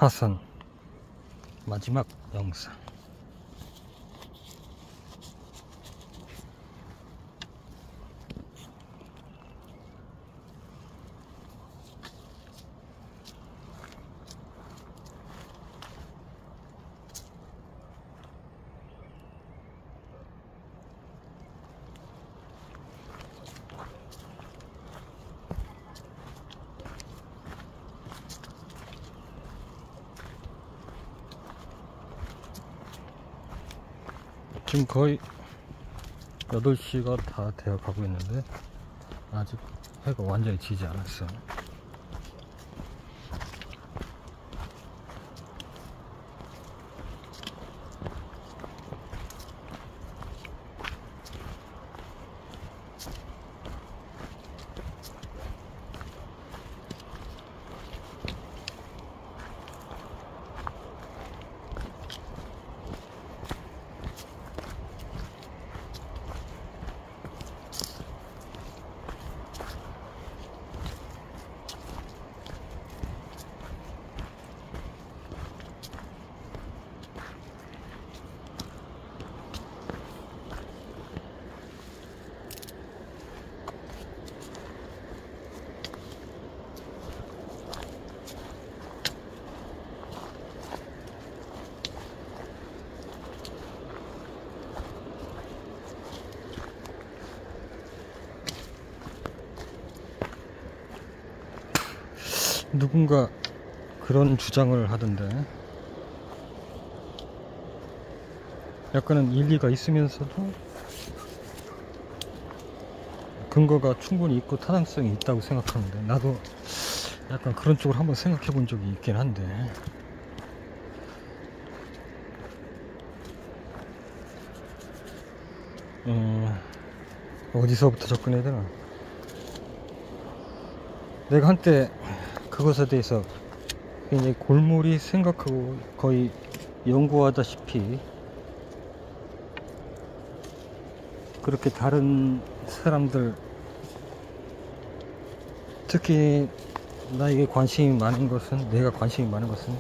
화산 마지막 영상. 지금 거의 8시가 다 되어 가고 있는데 아직 해가 완전히 지지 않았어요. 누군가 그런 주장을 하던데 약간은 일리가 있으면서도 근거가 충분히 있고 타당성이 있다고 생각하는데, 나도 약간 그런 쪽으로 한번 생각해 본 적이 있긴 한데, 어디서부터 접근해야 되나? 내가 한때 그것에 대해서 굉장히 골몰이 생각하고 거의 연구하다시피 그렇게 다른 사람들, 특히 나에게 관심이 많은 것은, 내가 관심이 많은 것은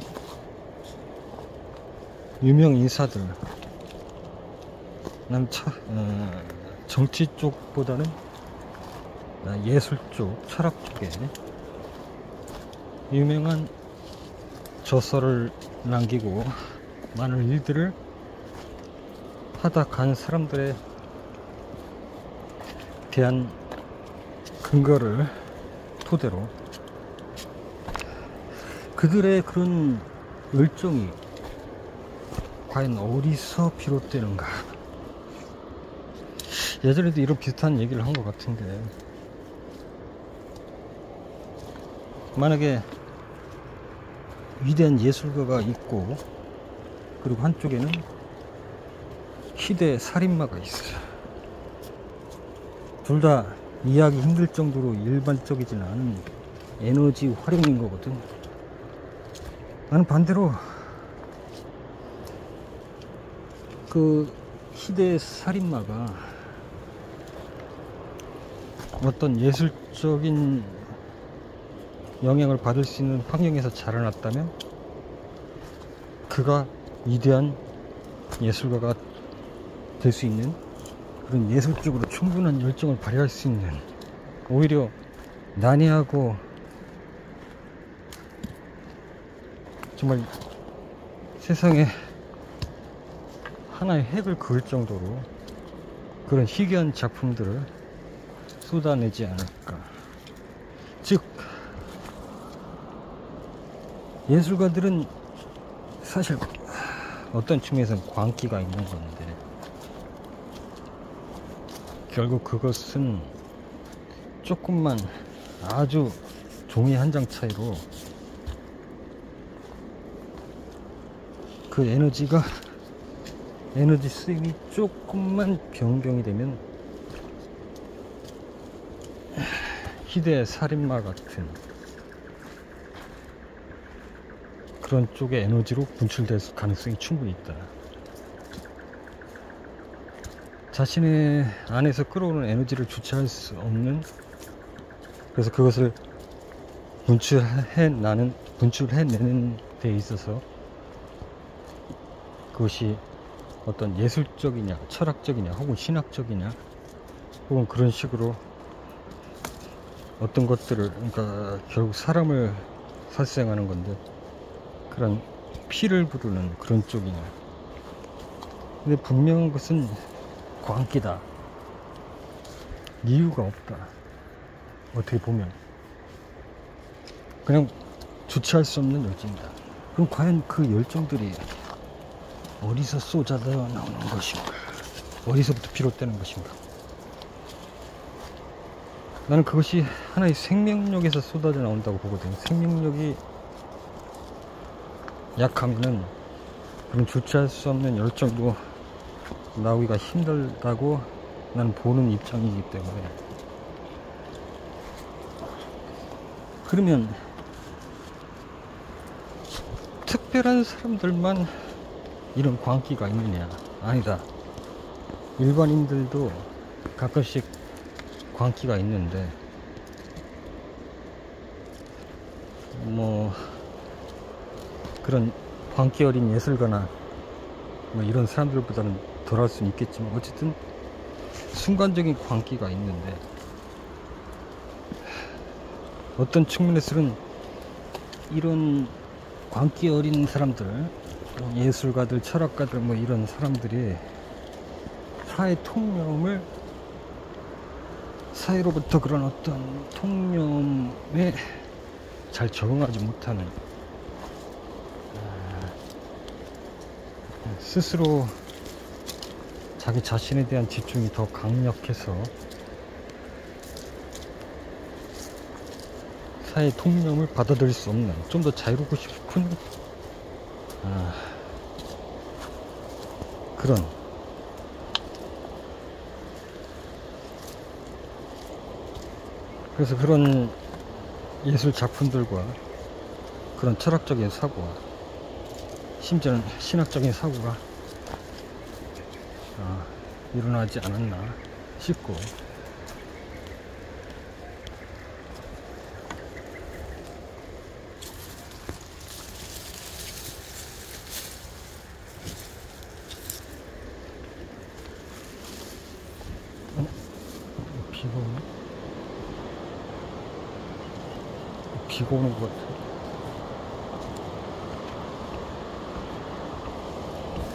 유명 인사들, 난 정치 쪽보다는 예술 쪽, 철학 쪽에 유명한 저서를 남기고 많은 일들을 하다 간 사람들에 대한 근거를 토대로 그들의 그런 열정이 과연 어디서 비롯되는가. 예전에도 이런 비슷한 얘기를 한 것 같은데, 만약에 위대한 예술가가 있고 그리고 한쪽에는 희대 살인마가 있어요. 둘 다 이해하기 힘들 정도로 일반적이지는 않은 에너지 활용인 거거든. 나는 반대로 그 희대 살인마가 어떤 예술적인 영향을 받을 수 있는 환경에서 자라났다면 그가 위대한 예술가가 될 수 있는, 그런 예술적으로 충분한 열정을 발휘할 수 있는, 오히려 난해하고 정말 세상에 하나의 획을 그을 정도로 그런 희귀한 작품들을 쏟아내지 않을까. 즉 예술가들은 사실 어떤 측면에서는 광기가 있는 건데, 결국 그것은 조금만, 아주 종이 한 장 차이로 그 에너지 쓰임이 조금만 변경이 되면 희대 살인마 같은 그런 쪽의 에너지로 분출될 가능성이 충분히 있다. 자신의 안에서 끌어오는 에너지를 주체할 수 없는, 그래서 그것을 분출해내는 돼 있어서 그것이 어떤 예술적이냐 철학적이냐 혹은 신학적이냐 혹은 그런 식으로 어떤 것들을, 그러니까 결국 사람을 살생하는 건데 그런 피를 부르는 그런 쪽이냐. 근데 분명한 것은 광기다. 이유가 없다. 어떻게 보면 그냥 주체할 수 없는 열정이다. 그럼 과연 그 열정들이 어디서 쏟아져 나오는 것인가? 어디서부터 비롯되는 것인가? 나는 그것이 하나의 생명력에서 쏟아져 나온다고 보거든. 생명력이 약하면은 그런 주체할 수 없는 열정도 나오기가 힘들다고 나는 보는 입장이기 때문에. 그러면 특별한 사람들만 이런 광기가 있느냐? 아니다. 일반인들도 가끔씩 광기가 있는데 뭐 그런 광기 어린 예술가나 뭐 이런 사람들보다는 덜할 수는 있겠지만 어쨌든 순간적인 광기가 있는데 어떤 측면에서는 이런 광기 어린 사람들, 예술가들, 철학가들 뭐 이런 사람들이 사회 통념을, 사회로부터 그런 어떤 통념에 잘 적응하지 못하는, 스스로 자기 자신에 대한 집중이 더 강력해서 사회 통념을 받아들일 수 없는, 좀 더 자유롭고 싶은 그런 그래서 그런 예술 작품들과 그런 철학적인 사고와 심지어는 신학적인 사고가 일어나지 않았나 싶고, 비가 오는 것 같아.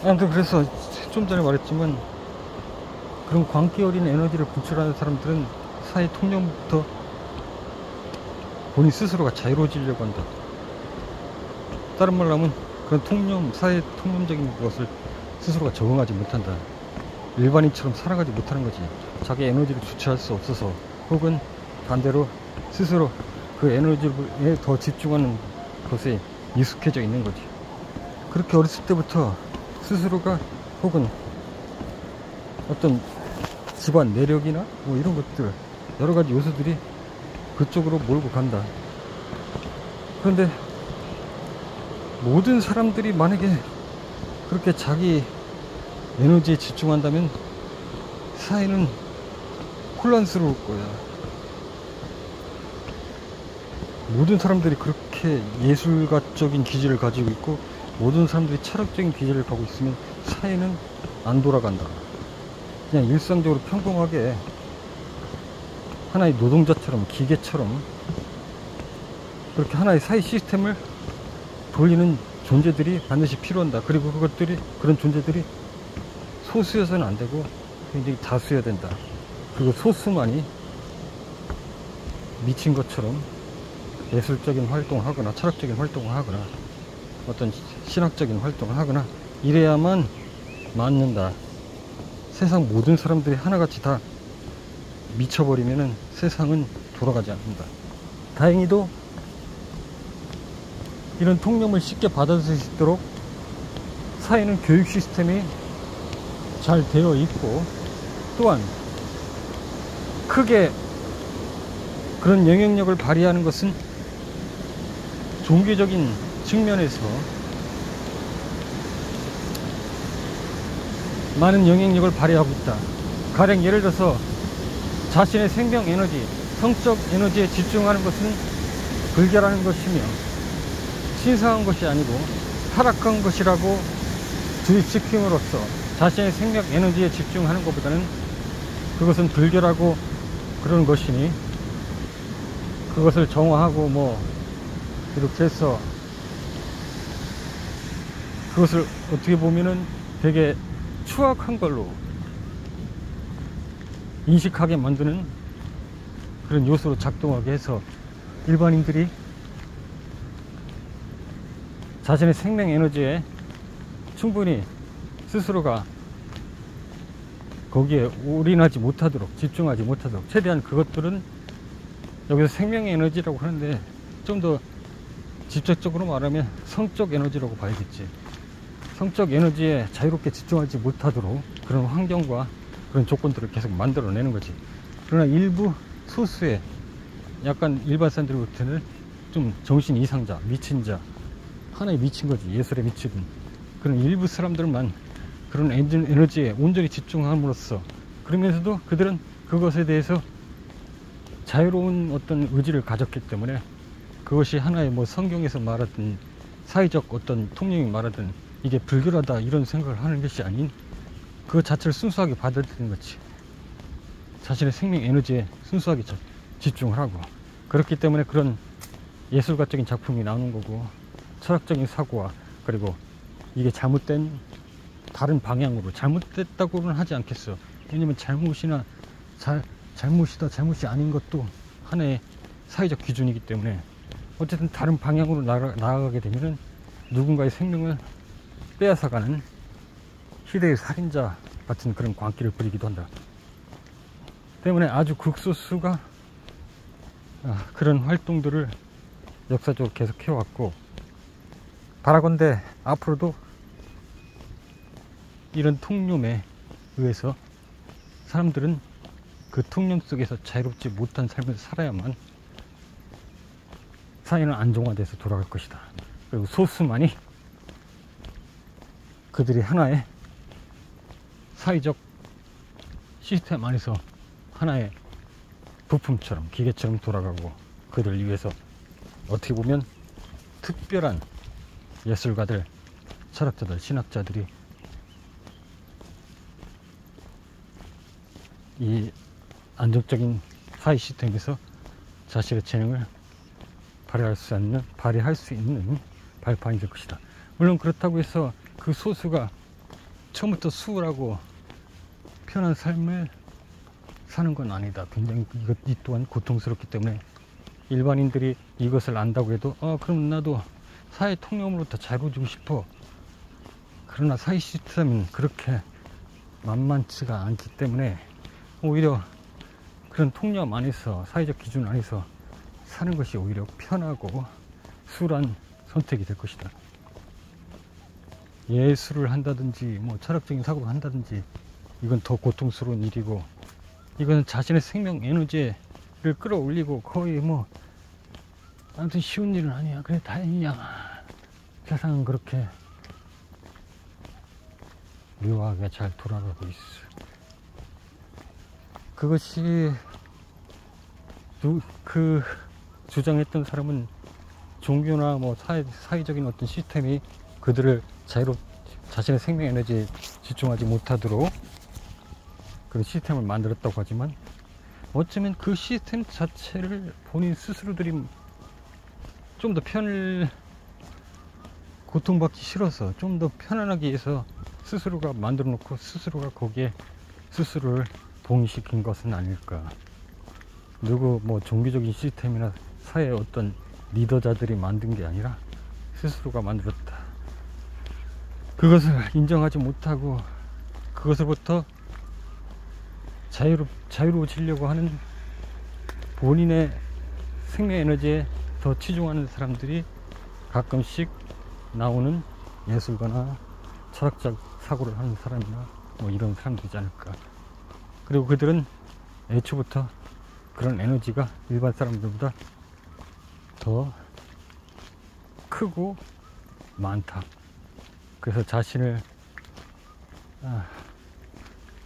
아무튼 그래서 좀 전에 말했지만 그런 광기 어린 에너지를 분출하는 사람들은 사회 통념부터 본인 스스로가 자유로워지려고 한다. 다른 말로 하면 그런 통념, 사회 통념적인 것을 스스로가 적응하지 못한다. 일반인처럼 살아가지 못하는 거지. 자기 에너지를 주체할 수 없어서, 혹은 반대로 스스로 그 에너지에 더 집중하는 것에 익숙해져 있는 거지. 그렇게 어렸을 때부터 스스로가 혹은 어떤 집안 내력이나 뭐 이런 것들, 여러 가지 요소들이 그쪽으로 몰고 간다. 그런데 모든 사람들이 만약에 그렇게 자기 에너지에 집중한다면 사회는 혼란스러울 거야. 모든 사람들이 그렇게 예술가적인 기질을 가지고 있고 모든 사람들이 철학적인 기질을 가지고 있으면 사회는 안 돌아간다. 그냥 일상적으로 평범하게 하나의 노동자처럼, 기계처럼 그렇게 하나의 사회 시스템을 돌리는 존재들이 반드시 필요한다. 그리고 그런 존재들이 소수여서는 안 되고 굉장히 다수여야 된다. 그리고 소수만이 미친 것처럼 예술적인 활동을 하거나 철학적인 활동을 하거나 어떤 신학적인 활동을 하거나 이래야만 맞는다. 세상 모든 사람들이 하나같이 다 미쳐버리면은 세상은 돌아가지 않는다. 다행히도 이런 통념을 쉽게 받아들일 수 있도록 사회는 교육 시스템이 잘 되어 있고, 또한 크게 그런 영향력을 발휘하는 것은 종교적인 측면에서 많은 영향력을 발휘하고 있다. 가령 예를 들어서 자신의 생명 에너지, 성적 에너지에 집중하는 것은 불결한 것이며 신성한 것이 아니고 타락한 것이라고 주입시킴으로써 자신의 생명 에너지에 집중하는 것보다는 그것은 불결하고 그런 것이니 그것을 정화하고 뭐 이렇게 해서 그것을 어떻게 보면은 되게 추악한 걸로 인식하게 만드는 그런 요소로 작동하게 해서 일반인들이 자신의 생명 에너지에 충분히 스스로가 거기에 올인하지 못하도록, 집중하지 못하도록 최대한 그것들은 여기서 생명 에너지라고 하는데 좀 더 직접적으로 말하면 성적 에너지라고 봐야겠지. 성적 에너지에 자유롭게 집중하지 못하도록 그런 환경과 그런 조건들을 계속 만들어내는 거지. 그러나 일부 소수의 약간 일반 사람들부터는 좀 정신 이상자, 미친 자, 하나에 미친 거지. 예술에 미친 그런 일부 사람들만 그런 에너지에 온전히 집중함으로써, 그러면서도 그들은 그것에 대해서 자유로운 어떤 의지를 가졌기 때문에 그것이 하나의 뭐 성경에서 말하던 사회적 어떤 통념이 말하던 이게 불결하다 이런 생각을 하는 것이 아닌 그 자체를 순수하게 받아들이는 거지. 자신의 생명 에너지에 순수하게 집중을 하고, 그렇기 때문에 그런 예술가적인 작품이 나오는 거고, 철학적인 사고와 그리고 이게 잘못된 다른 방향으로, 잘못됐다고는 하지 않겠어. 왜냐면 잘못이나 잘못이다 잘못이 아닌 것도 하나의 사회적 기준이기 때문에 어쨌든 다른 방향으로 나아가게 되면은 누군가의 생명을 빼앗아가는 시대의 살인자 같은 그런 광기를 부리기도 한다. 때문에 아주 극소수가 그런 활동들을 역사적으로 계속 해왔고, 바라건대 앞으로도 이런 통념에 의해서 사람들은 그 통념 속에서 자유롭지 못한 삶을 살아야만 사회는 안정화돼서 돌아갈 것이다. 그리고 소수만이 그들이 하나의 사회적 시스템 안에서 하나의 부품처럼, 기계처럼 돌아가고, 그들을 위해서 어떻게 보면 특별한 예술가들, 철학자들, 신학자들이 이 안정적인 사회 시스템에서 자신의 재능을 발휘할 수 있는 발판이 될 것이다. 물론 그렇다고 해서 그 소수가 처음부터 수월하고 편한 삶을 사는 건 아니다. 굉장히 이 또한 고통스럽기 때문에 일반인들이 이것을 안다고 해도 그럼 나도 사회 통념으로부터 자유로워지고 싶어. 그러나 사회 시스템은 그렇게 만만치가 않기 때문에 오히려 그런 통념 안에서, 사회적 기준 안에서 사는 것이 오히려 편하고 수월한 선택이 될 것이다. 예술을 한다든지 뭐 철학적인 사고를 한다든지 이건 더 고통스러운 일이고, 이건 자신의 생명 에너지를 끌어올리고 거의 뭐 아무튼 쉬운 일은 아니야. 그래 다행이야. 세상은 그렇게 묘하게 잘 돌아가고 있어. 그것이 그 주장했던 사람은 종교나 뭐 사회적인 어떤 시스템이 그들을 자신의 생명 에너지에 집중하지 못하도록 그런 시스템을 만들었다고 하지만, 어쩌면 그 시스템 자체를 본인 스스로들이 좀 더 고통받기 싫어서 좀 더 편안하게 해서 스스로가 만들어 놓고 스스로가 거기에 스스로를 동의시킨 것은 아닐까. 누구 뭐 종교적인 시스템이나 사회의 어떤 리더자들이 만든 게 아니라 스스로가 만들었다. 그것을 인정하지 못하고 그것으로부터 자유로워지려고 하는 본인의 생명 에너지에 더 치중하는 사람들이 가끔씩 나오는 예술가나 철학적 사고를 하는 사람이나 뭐 이런 사람들이지 않을까. 그리고 그들은 애초부터 그런 에너지가 일반 사람들보다 더 크고 많다. 그래서 자신을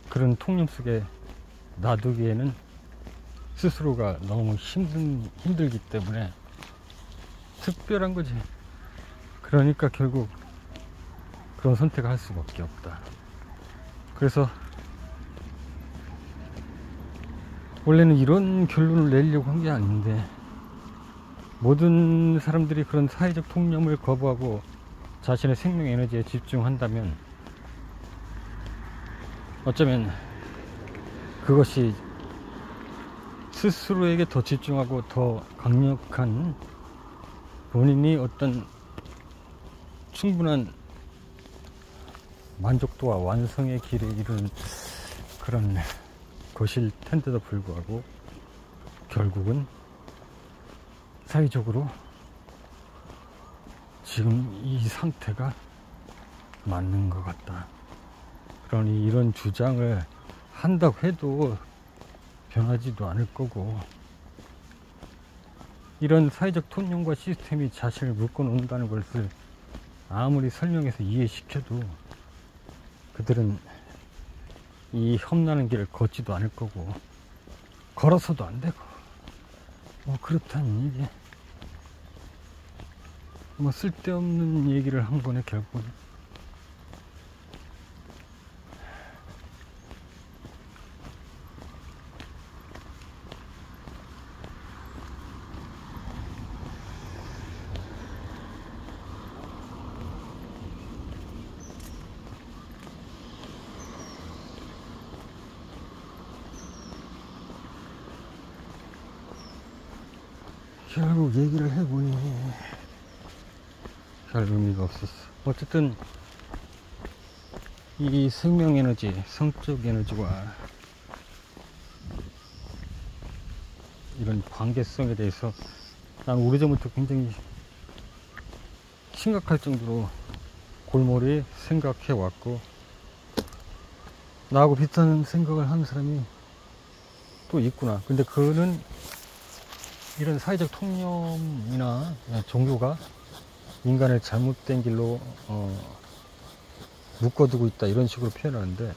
그런 통념 속에 놔두기에는 스스로가 너무 힘들기 때문에 특별한 거지. 그러니까 결국 그런 선택을 할 수밖에 없다. 그래서 원래는 이런 결론을 내려고 한 게 아닌데, 모든 사람들이 그런 사회적 통념을 거부하고 자신의 생명 에너지에 집중한다면 어쩌면 그것이 스스로에게 더 집중하고 더 강력한 본인이 어떤 충분한 만족도와 완성의 길에 이르는 그런 것일 텐데도 불구하고 결국은 사회적으로 지금 이 상태가 맞는 것 같다. 그러니 이런 주장을 한다고 해도 변하지도 않을 거고, 이런 사회적 통념과 시스템이 자신을 묶어 놓는다는 것을 아무리 설명해서 이해시켜도 그들은 이 험난한 길을 걷지도 않을 거고, 걸어서도 안 되고, 그렇다는 얘기. 쓸데없는 얘기를 한 거네, 결국은. 결국 얘기를 해보니 별 의미가 없었어. 어쨌든 이 생명 에너지, 성적 에너지와 이런 관계성에 대해서 난 오래전부터 굉장히 심각할 정도로 골몰이 생각해 왔고, 나하고 비슷한 생각을 하는 사람이 또 있구나. 근데 그는 이런 사회적 통념이나 종교가 인간을 잘못된 길로 묶어두고 있다, 이런 식으로 표현하는데,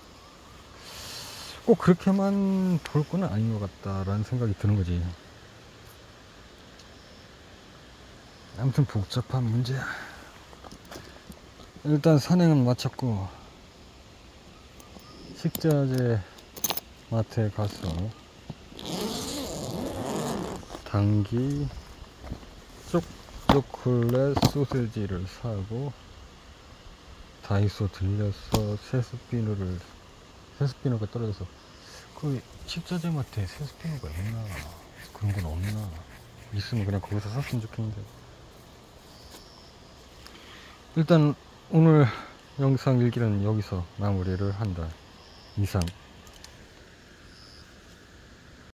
꼭 그렇게만 볼 건 아닌 것 같다라는 생각이 드는 거지. 아무튼 복잡한 문제야. 일단 산행은 마쳤고 식자재 마트에 가서 당기 초콜릿 소세지를 사고, 다이소 들려서 세스피너가 떨어져서, 그 식자재 마트에 세스피너가 있나, 그런 건 없나, 있으면 그냥 거기서 샀으면 좋겠는데. 일단 오늘 영상 일기는 여기서 마무리를 한다. 이상